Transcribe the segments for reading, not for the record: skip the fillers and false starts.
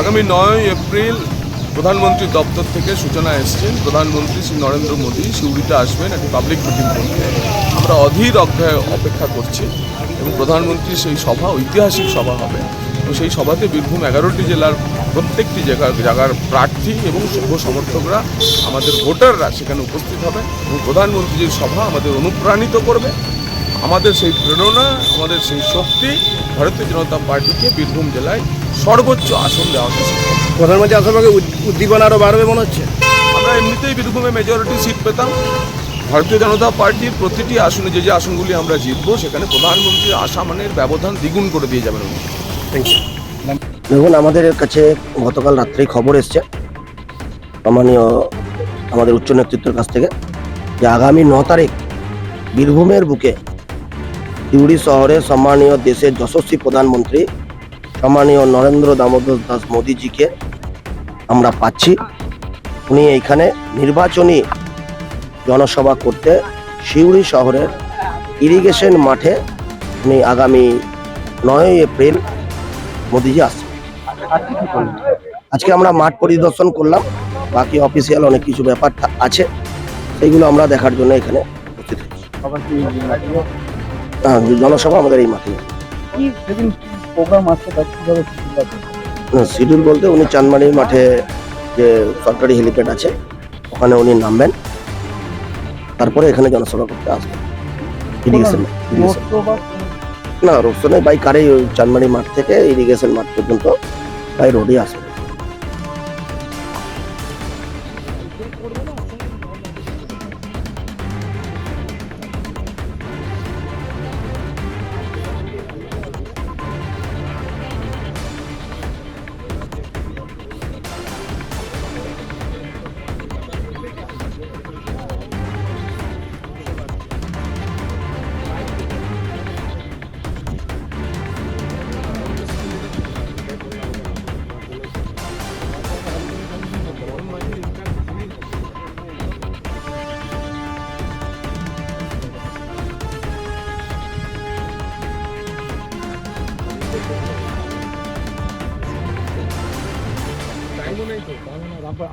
আগামী 9 এপ্রিল প্রধানমন্ত্রীর দপ্তর থেকে সূচনা এসছেন। প্রধানমন্ত্রী শ্রী নরেন্দ্র মোদী সিউড়িতে আসবেন একটি পাবলিক মিটিং করতে। আমরা অধীর অগ্রহে অপেক্ষা করছি এবং প্রধানমন্ত্রীর সেই সভা ঐতিহাসিক সভা হবে এবং সেই সভাতে বীরভূম 11টি জেলার প্রত্যেকটি জায়গার প্রার্থী এবং শুভ সমর্থকরা আমাদের ভোটাররা সেখানে উপস্থিত হবে এবং প্রধানমন্ত্রীর সভা আমাদের অনুপ্রাণিত করবে। আমাদের সেই প্রেরণা, আমাদের সেই শক্তি ভারতীয় জনতা পার্টিকে বীরভূম জেলায় সর্বোচ্চ আসন দেওয়া হচ্ছে। প্রধানমন্ত্রী আসার পরে উদ্দীপনা আরও বাড়বে মনে হচ্ছে। আমরা এমনিতেই বীরভূমে মেজরিটি সিট পেতাম। ভারতীয় জনতা পার্টির প্রতিটি আসনে যে আসনগুলি আমরা জিতবো সেখানে প্রধানমন্ত্রীর আসামানের ব্যবধান দ্বিগুণ করে দিয়ে যাবেন উনি। দেখুন, আমাদের কাছে গতকাল রাত্রেই খবর এসছে সম্মানীয় আমাদের উচ্চ নেতৃত্বের কাছ থেকে যে আগামী 9 তারিখ বীরভূমের বুকে সিউড়ি শহরে সম্মানীয় দেশের যশস্বী প্রধানমন্ত্রী সম্মানীয় নরেন্দ্র দামোদর দাস মোদীজিকে আমরা পাচ্ছি। উনি এইখানে নির্বাচনী জনসভা করতে সিউড়ি শহরের ইরিগেশন মাঠে উনি আগামী 9 এপ্রিল মোদীজি আসছেন। আজকে আমরা মাঠ পরিদর্শন করলাম, বাকি অফিসিয়াল অনেক কিছু ব্যাপার আছে সেইগুলো আমরা দেখার জন্য এখানে উপস্থিত হয়েছি। হ্যাঁ, জনসভা আমাদের এই মাঠে। শিডিউল বলতে উনি চাঁদমারির মাঠে যে সরকারি হেলিপ্যাড আছে ওখানে উনি নামবেন, তারপরে এখানে জনসভা করতে আসবেন। না, রোড শো নেই, বাই কারেই চাঁদমারি মাঠ থেকে ইরিগেশন মাঠ পর্যন্ত বাই রোডে আসবে।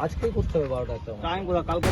আজকেই করতে হবে 12টা একটা টাইম কোথা কালকে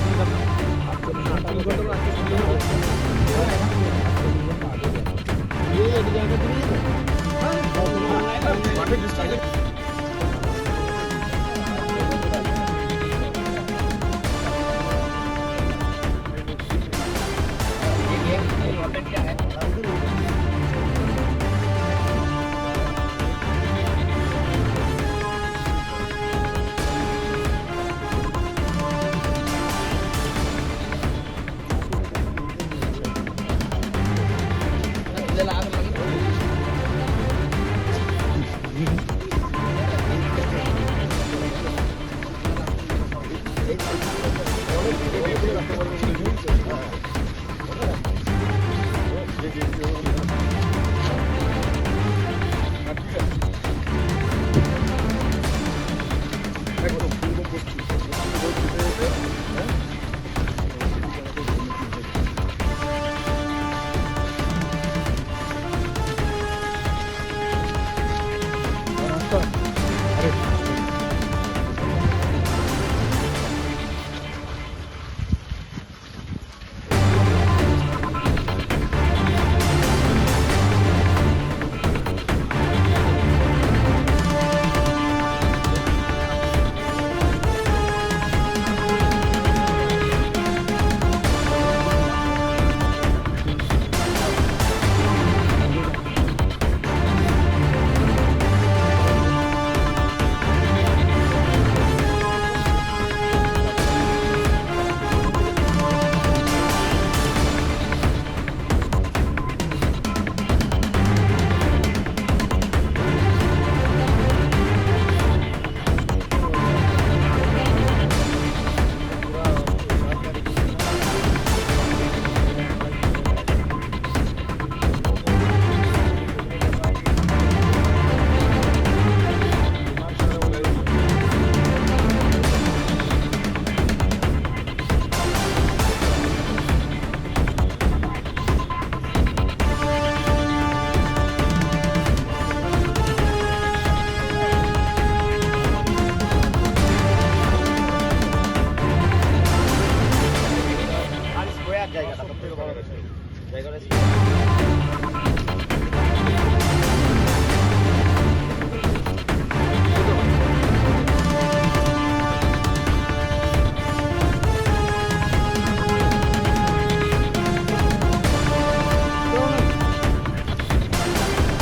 জায়গাটা সব থেকে বড় জায়গাটা